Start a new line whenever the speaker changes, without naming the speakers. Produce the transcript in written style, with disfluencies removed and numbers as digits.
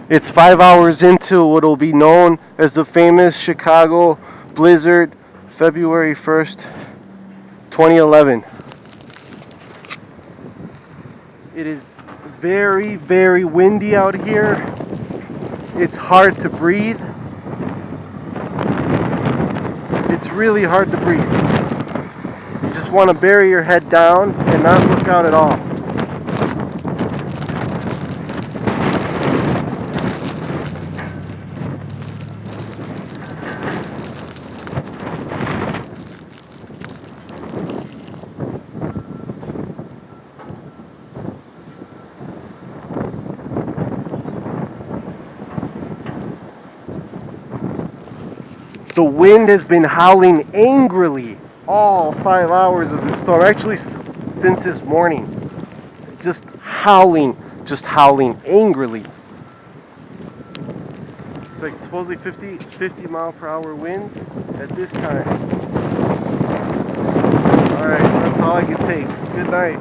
It's 5 hours into what will be known as the famous Chicago blizzard, February 1st, 2011. It is very, very windy out here. It's hard to breathe. It's really hard to breathe. You just want to bury your head down and not look out at all. The wind has been howling angrily all 5 hours of the storm. Actually, since this morning. Just howling angrily. It's like supposedly 50 mile per hour winds at this time. Alright, that's all I can take. Good night.